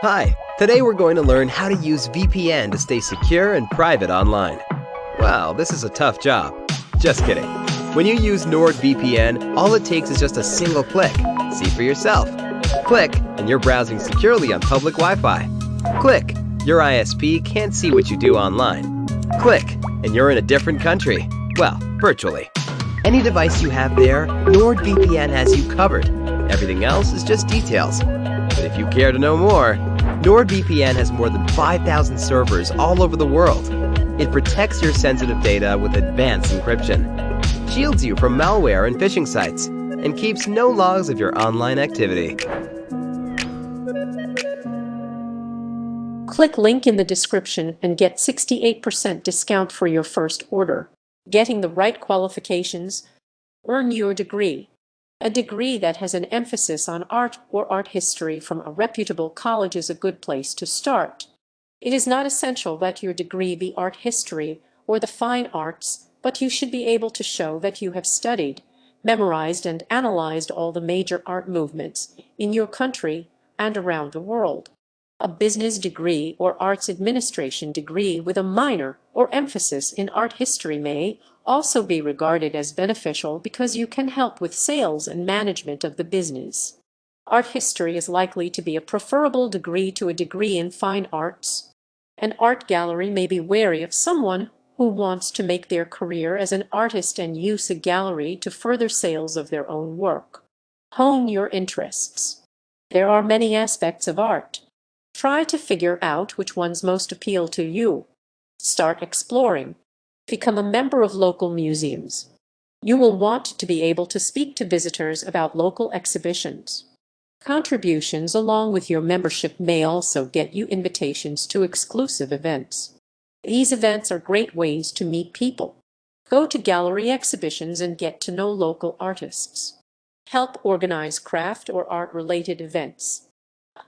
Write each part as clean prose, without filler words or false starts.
Hi, today we're going to learn how to use VPN to stay secure and private online. Wow, this is a tough job. Just kidding. When you use NordVPN, all it takes is just a single click. See for yourself. Click, and you're browsing securely on public Wi-Fi. Click, your ISP can't see what you do online. Click, and you're in a different country. Well, virtually. Any device you have there, NordVPN has you covered. Everything else is just details. But if you care to know more, NordVPN has more than 5,000 servers all over the world. It protects your sensitive data with advanced encryption, shields you from malware and phishing sites, and keeps no logs of your online activity. Click link in the description and get 68% discount for your first order. Getting the right qualifications, earn your degree. A degree that has an emphasis on art or art history from a reputable college is a good place to start. It is not essential that your degree be art history or the fine arts, but you should be able to show that you have studied, memorized, and analyzed all the major art movements in your country and around the world. A business degree or arts administration degree with a minor or emphasis in art history may also be regarded as beneficial because you can help with sales and management of the business. Art history is likely to be a preferable degree to a degree in fine arts. An art gallery may be wary of someone who wants to make their career as an artist and use a gallery to further sales of their own work. Hone your interests. There are many aspects of art. Try to figure out which ones most appeal to you. Start exploring. Become a member of local museums. You will want to be able to speak to visitors about local exhibitions. Contributions along with your membership may also get you invitations to exclusive events. These events are great ways to meet people. Go to gallery exhibitions and get to know local artists. Help organize craft or art-related events.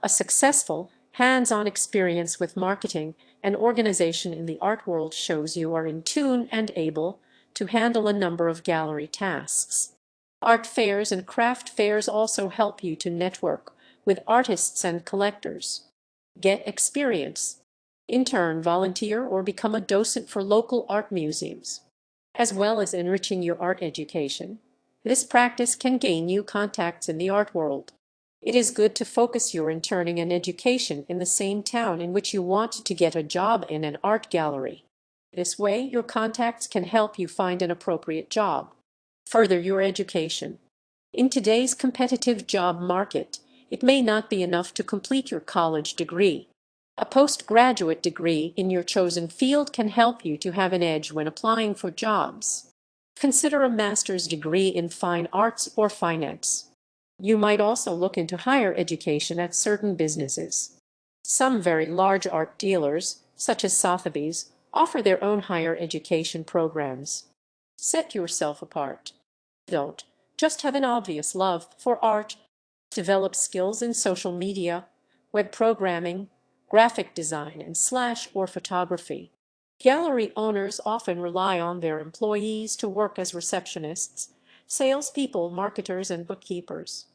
A successful, hands-on experience with marketing and organization in the art world shows you are in tune and able to handle a number of gallery tasks. Art fairs and craft fairs also help you to network with artists and collectors. Get experience. Intern, volunteer, or become a docent for local art museums. As well as enriching your art education, this practice can gain you contacts in the art world. It is good to focus your interning and education in the same town in which you want to get a job in an art gallery. This way, your contacts can help you find an appropriate job. Further your education. In today's competitive job market, it may not be enough to complete your college degree. A postgraduate degree in your chosen field can help you to have an edge when applying for jobs. Consider a master's degree in fine arts or finance. You might also look into higher education at certain businesses. Some very large art dealers, such as Sotheby's, offer their own higher education programs. Set yourself apart. Don't just have an obvious love for art. Develop skills in social media, web programming, graphic design, and slash or photography. Gallery owners often rely on their employees to work as receptionists, salespeople, marketers, and bookkeepers.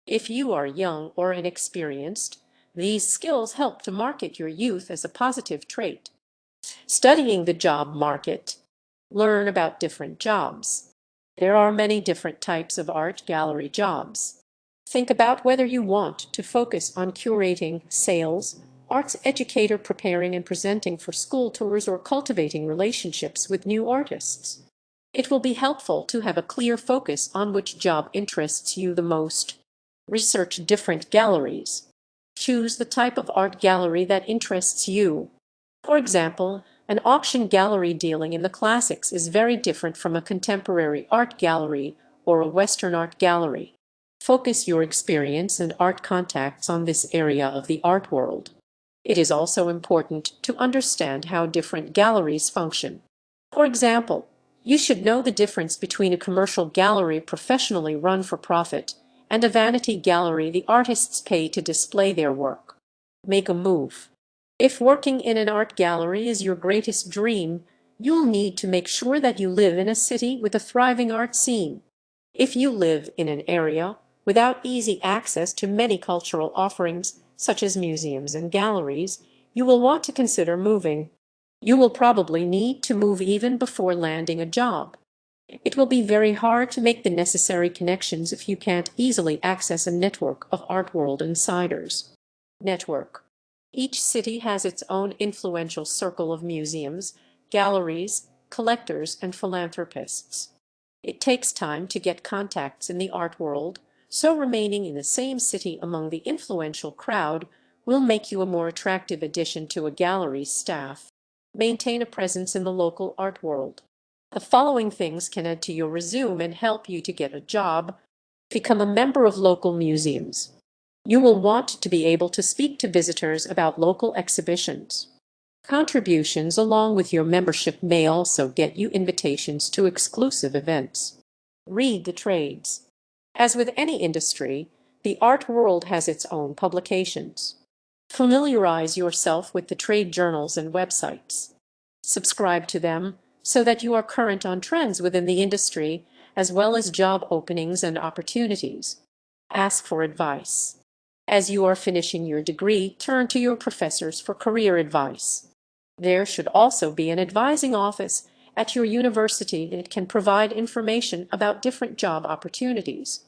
If you are young or inexperienced, these skills help to market your youth as a positive trait. Studying the job market. Learn about different jobs. There are many different types of art gallery jobs. Think about whether you want to focus on curating, sales, arts educator, preparing and presenting for school tours, or cultivating relationships with new artists. It will be helpful to have a clear focus on which job interests you the most. Research different galleries. Choose the type of art gallery that interests you. For example, an auction gallery dealing in the classics is very different from a contemporary art gallery or a Western art gallery. Focus your experience and art contacts on this area of the art world. It is also important to understand how different galleries function. For example, you should know the difference between a commercial gallery professionally run for profit and a vanity gallery the artists pay to display their work. Make a move. If working in an art gallery is your greatest dream, you'll need to make sure that you live in a city with a thriving art scene. If you live in an area without easy access to many cultural offerings, such as museums and galleries, you will want to consider moving. You will probably need to move even before landing a job. It will be very hard to make the necessary connections if you can't easily access a network of art world insiders. Network. Each city has its own influential circle of museums, galleries, collectors, and philanthropists. It takes time to get contacts in the art world, so remaining in the same city among the influential crowd will make you a more attractive addition to a gallery's staff. Maintain a presence in the local art world. The following things can add to your resume and help you to get a job. Become a member of local museums. You will want to be able to speak to visitors about local exhibitions. Contributions along with your membership may also get you invitations to exclusive events. Read the trades. As with any industry, the art world has its own publications. Familiarize yourself with the trade journals and websites. Subscribe to them so that you are current on trends within the industry, as well as job openings and opportunities. Ask for advice. As you are finishing your degree, turn to your professors for career advice. There should also be an advising office at your university that can provide information about different job opportunities.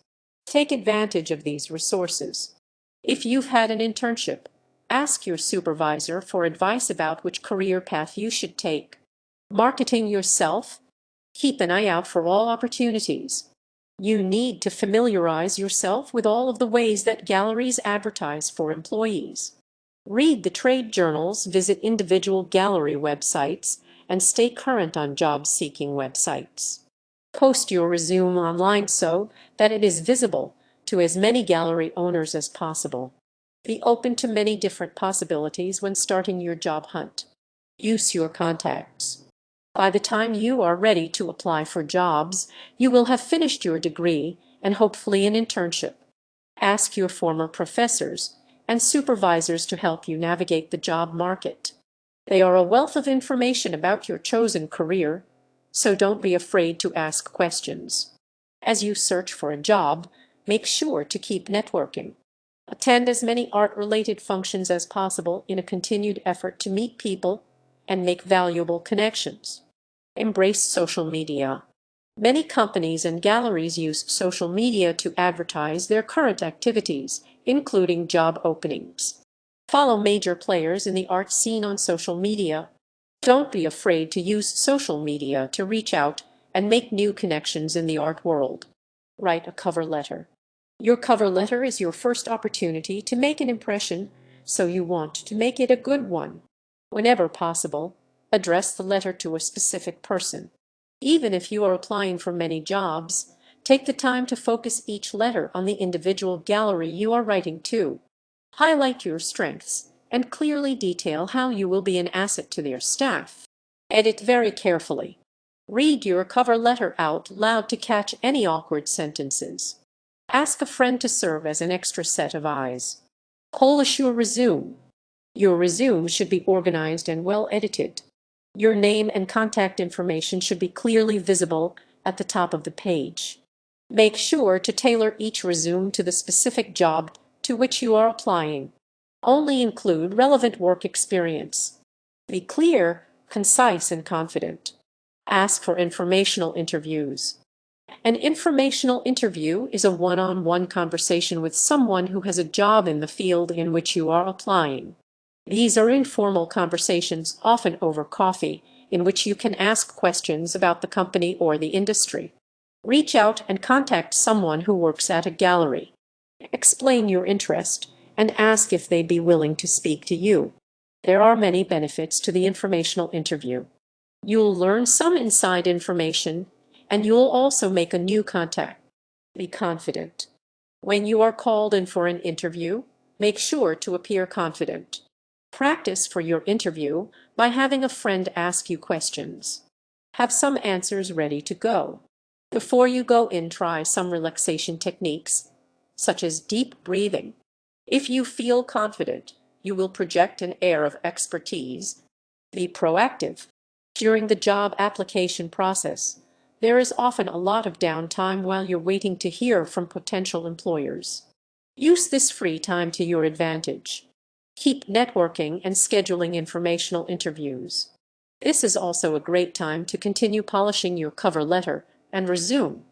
Take advantage of these resources. If you've had an internship, ask your supervisor for advice about which career path you should take. Marketing yourself. Keep an eye out for all opportunities. You need to familiarize yourself with all of the ways that galleries advertise for employees. Read the trade journals, visit individual gallery websites, and stay current on job-seeking websites. Post your resume online so that it is visible to as many gallery owners as possible. Be open to many different possibilities when starting your job hunt. Use your contacts. By the time you are ready to apply for jobs, you will have finished your degree and hopefully an internship. Ask your former professors and supervisors to help you navigate the job market. They are a wealth of information about your chosen career, so don't be afraid to ask questions. As you search for a job, make sure to keep networking. Attend as many art-related functions as possible in a continued effort to meet people and make valuable connections. Embrace social media. Many companies and galleries use social media to advertise their current activities, including job openings. Follow major players in the art scene on social media. Don't be afraid to use social media to reach out and make new connections in the art world. Write a cover letter. Your cover letter is your first opportunity to make an impression, so you want to make it a good one. Whenever possible, address the letter to a specific person. Even if you are applying for many jobs, take the time to focus each letter on the individual gallery you are writing to. Highlight your strengths and clearly detail how you will be an asset to their staff. Edit very carefully. Read your cover letter out loud to catch any awkward sentences. Ask a friend to serve as an extra set of eyes. Polish your resume. Your resume should be organized and well edited. Your name and contact information should be clearly visible at the top of the page. Make sure to tailor each resume to the specific job to which you are applying. Only include relevant work experience. Be clear, concise, and confident. Ask for informational interviews. An informational interview is a one-on-one conversation with someone who has a job in the field in which you are applying. These are informal conversations, often over coffee, in which you can ask questions about the company or the industry. Reach out and contact someone who works at a gallery. Explain your interest and ask if they'd be willing to speak to you. There are many benefits to the informational interview. You'll learn some inside information, and you'll also make a new contact. Be confident. When you are called in for an interview, make sure to appear confident. Practice for your interview by having a friend ask you questions. Have some answers ready to go. Before you go in, try some relaxation techniques, such as deep breathing. If you feel confident, you will project an air of expertise. Be proactive. During the job application process, there is often a lot of downtime while you're waiting to hear from potential employers. Use this free time to your advantage. Keep networking and scheduling informational interviews. This is also a great time to continue polishing your cover letter and resume